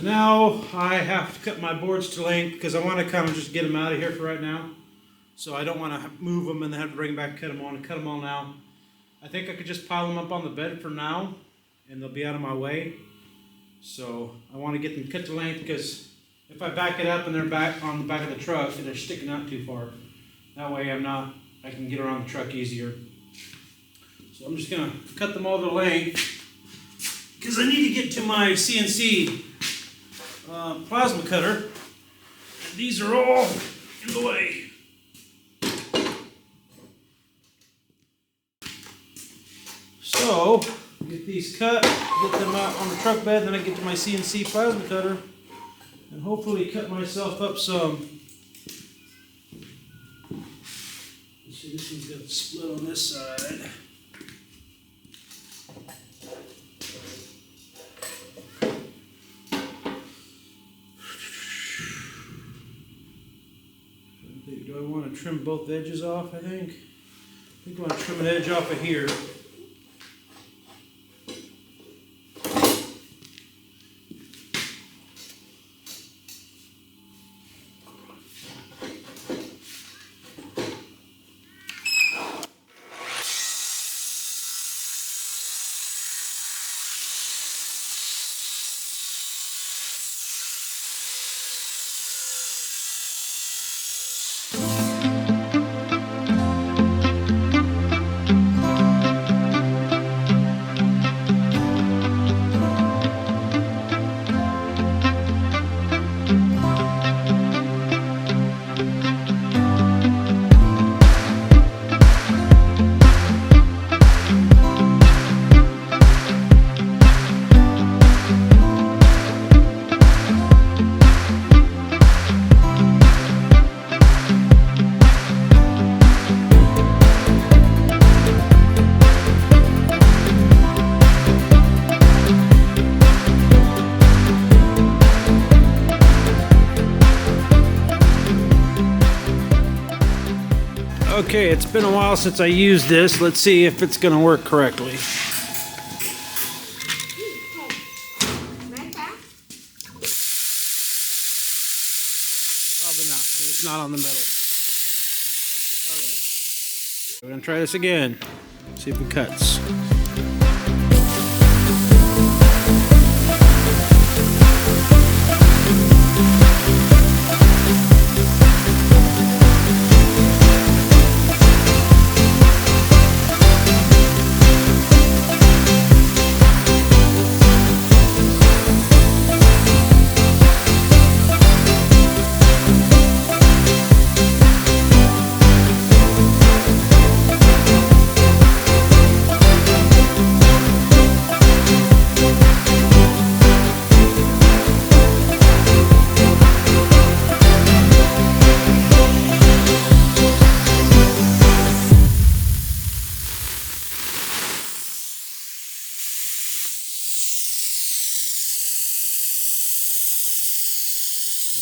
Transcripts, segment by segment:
now I have to cut my boards to length because I want to kind of just get them out of here for right now. So I don't want to move them and then have to bring them back and cut them on and cut them all now. I think I could just pile them up on the bed for now and they'll be out of my way. So I want to get them cut to length because if I back it up and they're back on the back of the truck and they're sticking out too far, that way I can get around the truck easier. So I'm just going to cut them all to length because I need to get to my CNC plasma cutter. And these are all in the way. So, get these cut, get them out on the truck bed, then I get to my CNC plasma cutter and hopefully cut myself up some. Let's see, this one's got a split on this side. Do I want to trim both edges off, I think I want to trim an edge off of here. Okay, it's been a while since I used this. Let's see if it's going to work correctly. Probably not, because it's not on the metal. Alright. We're going to try this again. See if it cuts.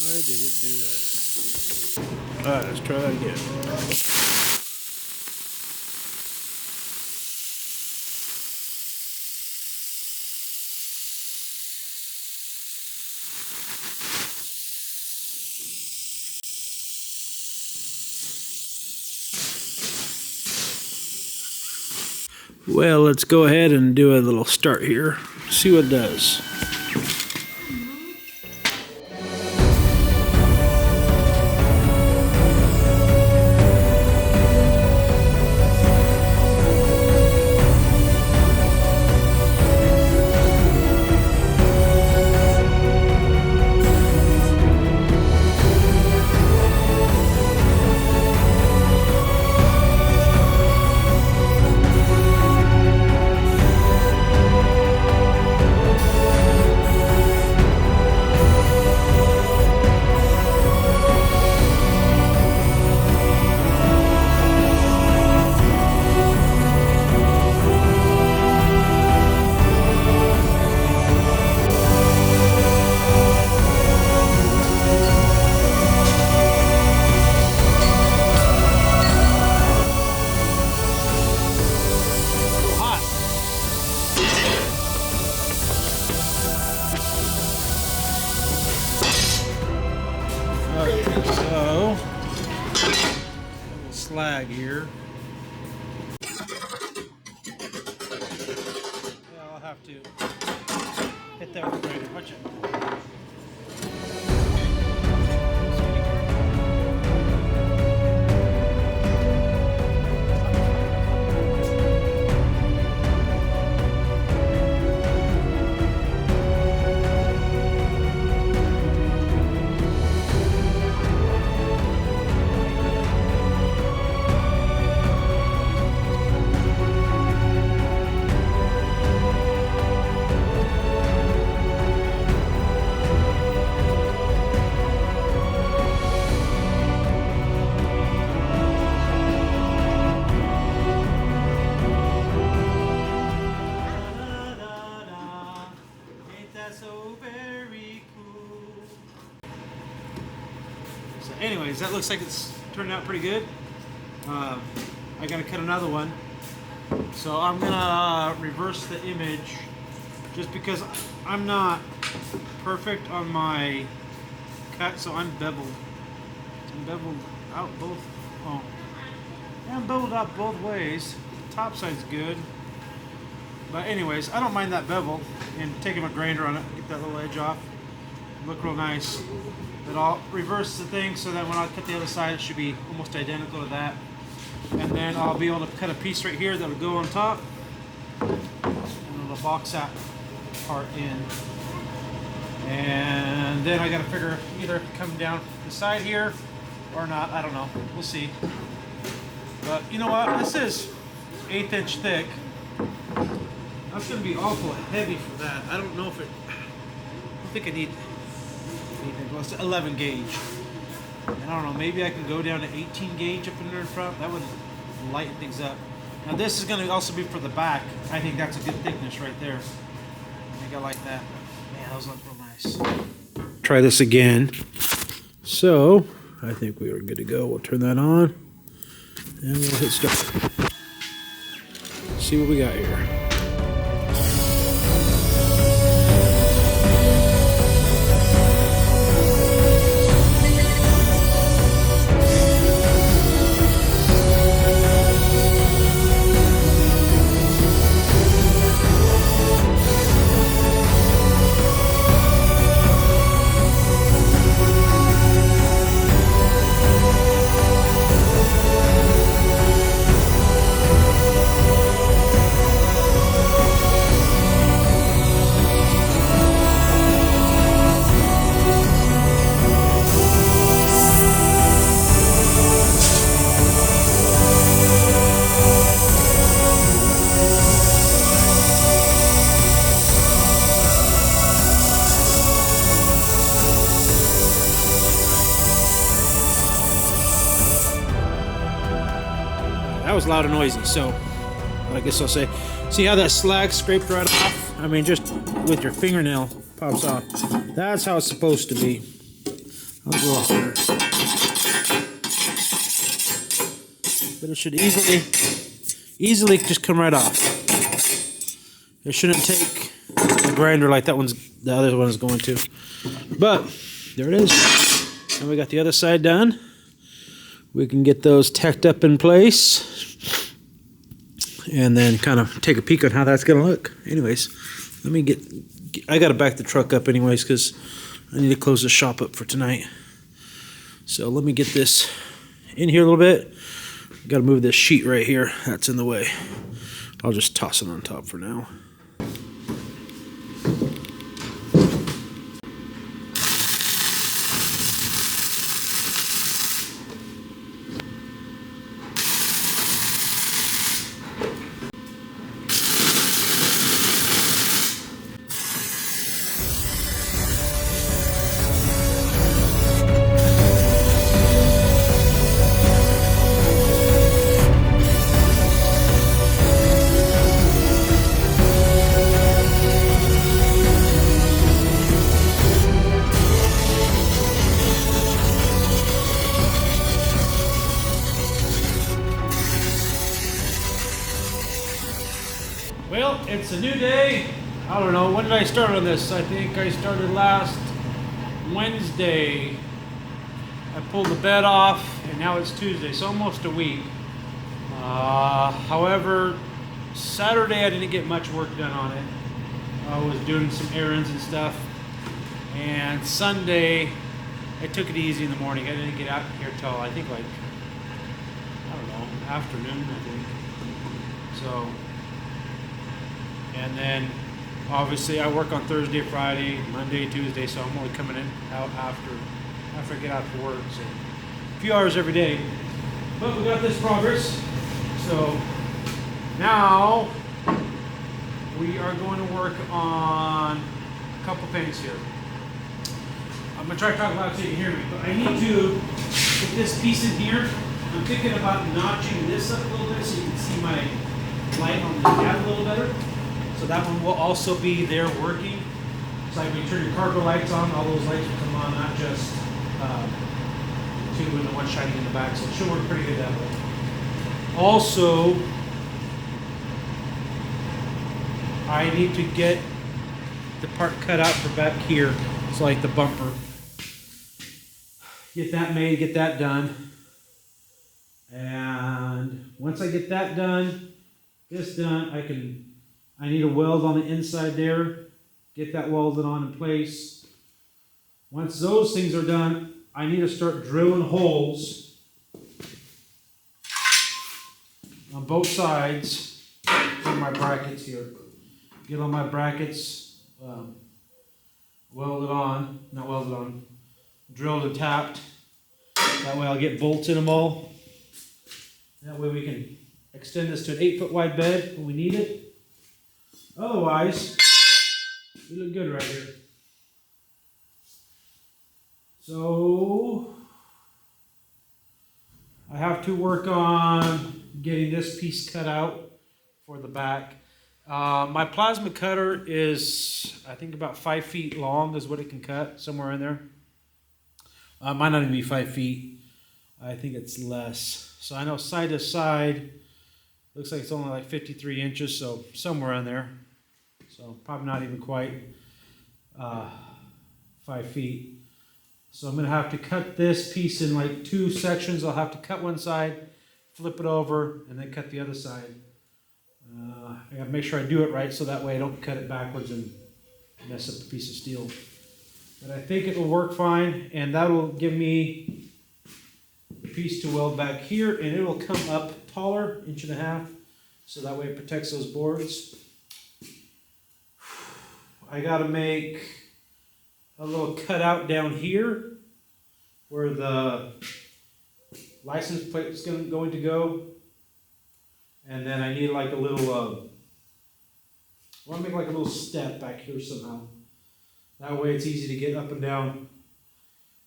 Why did it do that? Alright, let's try that again. Well, let's go ahead and do a little start here. See what it does. slag here. Yeah, I'll have to hit that with the grinder. Watch it. Anyways, that looks like it's turned out pretty good. I gotta cut another one. So I'm gonna reverse the image just because I'm not perfect on my cut, so I'm beveled. I'm beveled out both, oh. Yeah, I'm beveled out both ways. The top side's good. But anyways, I don't mind that bevel and taking my grinder on it, get that little edge off. Look real nice. But I'll reverse the thing so that when I cut the other side, it should be almost identical to that. And then I'll be able to cut a piece right here that'll go on top. And it'll box that part in. And then I gotta figure either come down the side here or not. I don't know. We'll see. But you know what? This is 1/8 inch thick. That's gonna be awful heavy for that. I don't know if it. I don't think I need. Well, it's 11 gauge. And I don't know, maybe I can go down to 18 gauge up in there in front. That would lighten things up. Now this is going to also be for the back. I think that's a good thickness right there. I think I like that. Man, those look real nice. Try this again. So, I think we are good to go. We'll turn that on. And we'll hit start. See what we got here. That was loud and noisy, so I guess I'll say, see how that slag scraped right off? I mean, just with your fingernail pops off. That's how it's supposed to be. I'll go off there. But it should easily just come right off. It shouldn't take a grinder like the other one is going to. But there it is. And we got the other side done. We can get those tacked up in place and then kind of take a peek on how that's going to look. Anyways, let me I got to back the truck up anyways because I need to close the shop up for tonight. So let me get this in here a little bit. Got to move this sheet right here. That's in the way. I'll just toss it on top for now. Well, it's a new day. I don't know, when did I start on this? I think I started last Wednesday. I pulled the bed off, and now it's Tuesday, so almost a week. However, Saturday I didn't get much work done on it. I was doing some errands and stuff. And Sunday, I took it easy in the morning. I didn't get out here till I think like, I don't know, afternoon, I think. So, and then obviously I work on Thursday, Friday, Monday, Tuesday, so I'm only coming out after I get out for work. So a few hours every day. But we got this progress. So now we are going to work on a couple things here. I'm going to try to talk loud so you can hear me, but I need to get this piece in here. I'm thinking about notching this up a little bit so you can see my light on the cab a little better. So that one will also be there working. It's like when you turn your cargo lights on, all those lights will come on, not just two and the one shining in the back. So it should work pretty good that way. Also, I need to get the part cut out for back here. It's like the bumper. Get that made, get that done. And once I get that done, this done, I need a weld on the inside there. Get that welded on in place. Once those things are done, I need to start drilling holes on both sides for my brackets here. Get all my brackets drilled and tapped. That way I'll get bolts in them all. That way we can extend this to an 8-foot wide bed when we need it. Otherwise, we look good right here. So I have to work on getting this piece cut out for the back. My plasma cutter is, I think, about 5 feet long is what it can cut, somewhere in there. Might not even be 5 feet. I think it's less. So I know side to side, looks like it's only like 53 inches, so somewhere in there. So probably not even quite 5 feet. So I'm going to have to cut this piece in like 2 sections. I'll have to cut one side, flip it over, and then cut the other side. I got to make sure I do it right so that way I don't cut it backwards and mess up the piece of steel. But I think it will work fine, and that will give me a piece to weld back here, and it will come up taller, 1.5 inches, so that way it protects those boards. I got to make a little cutout down here where the license plate is going to go. And then I need like a little, I want to make like a little step back here somehow. That way it's easy to get up and down,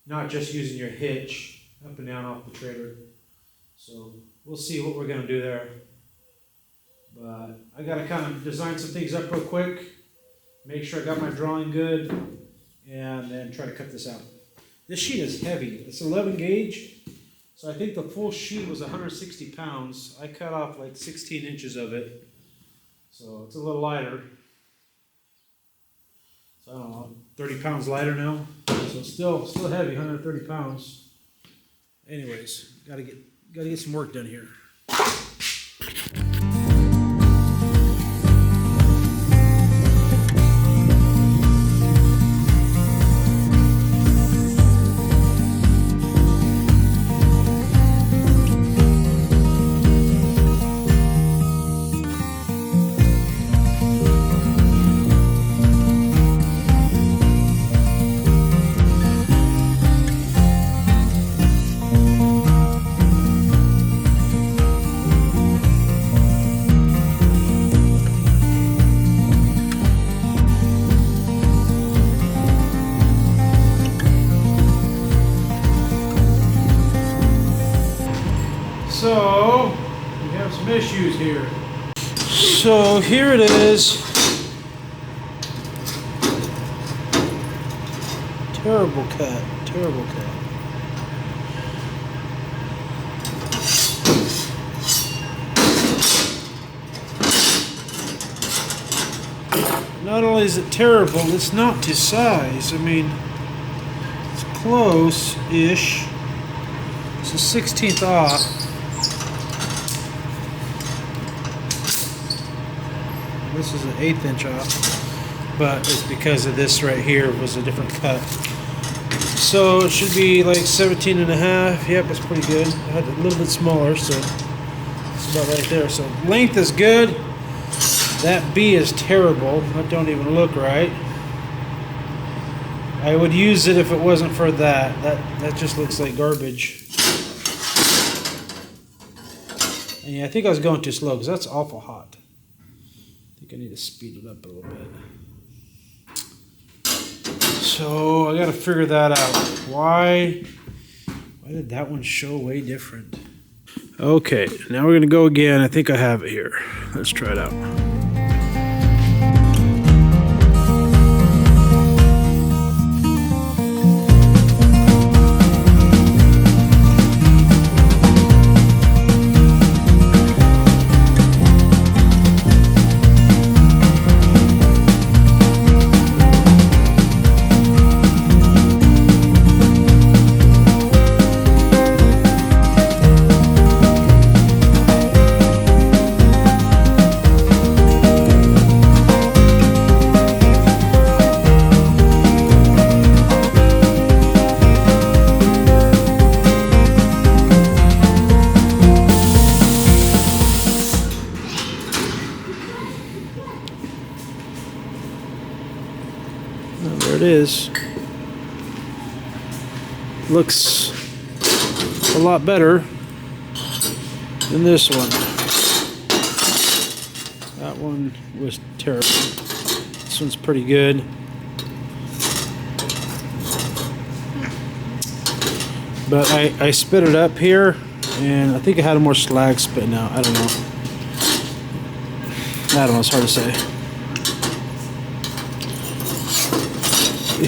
not just using your hitch up and down off the trailer. So we'll see what we're going to do there. But I got to kind of design some things up real quick, make sure I got my drawing good, and then try to cut this out. This sheet is heavy. It's 11 gauge. So I think the full sheet was 160 pounds. I cut off like 16 inches of it. So it's a little lighter. So I don't know, 30 pounds lighter now. So it's still heavy, 130 pounds. Anyways, gotta get some work done here. So, we have some issues here. So, here it is. Terrible cut, terrible cut. Not only is it terrible, it's not to size. I mean, it's close-ish. It's a 16th off. This is an 1/8 inch off, but it's because of this right here was a different cut. So it should be like 17 and a half. Yep, it's pretty good. I had a little bit smaller, so it's about right there. So length is good. That B is terrible. That don't even look right. I would use it if it wasn't for that. That just looks like garbage. And yeah, I think I was going too slow because that's awful hot. I think I need to speed it up a little bit. So I got to figure that out. Why did that one show way different? Okay, now we're going to go again. I think I have it here. Let's try it out. There it is. Looks a lot better than this one. That one was terrible. This one's pretty good. But I spit it up here, and I think I had more slag spitting out. I don't know. It's hard to say.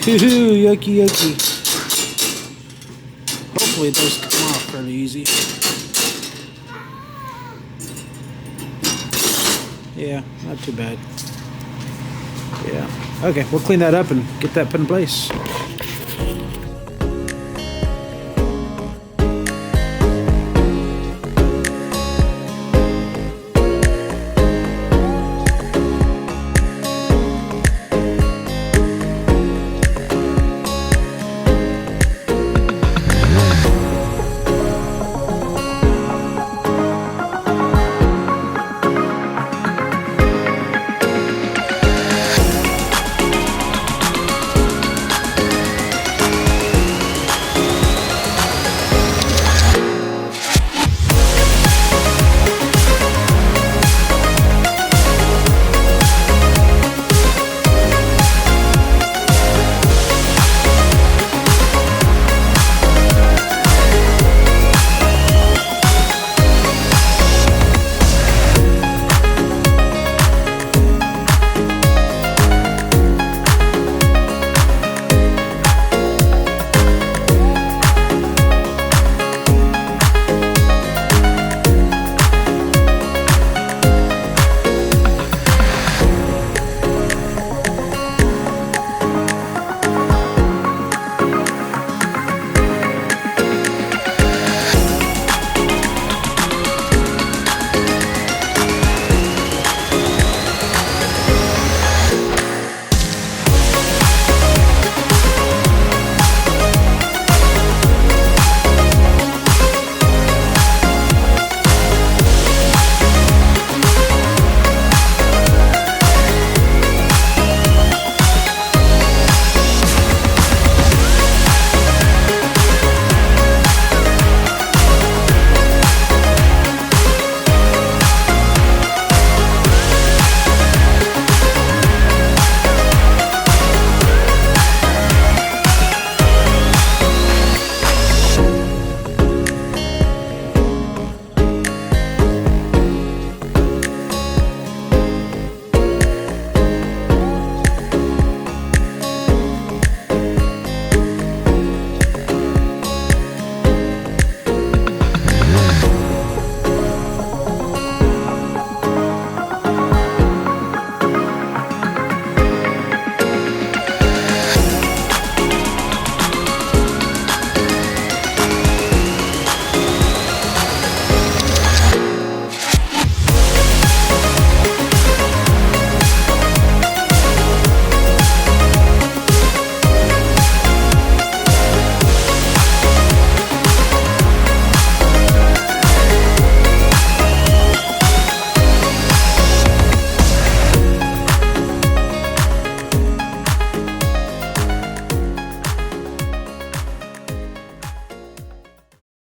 Ooh, yucky, yucky. Hopefully those come off fairly easy. Yeah, not too bad. Yeah. Okay, we'll clean that up and get that put in place.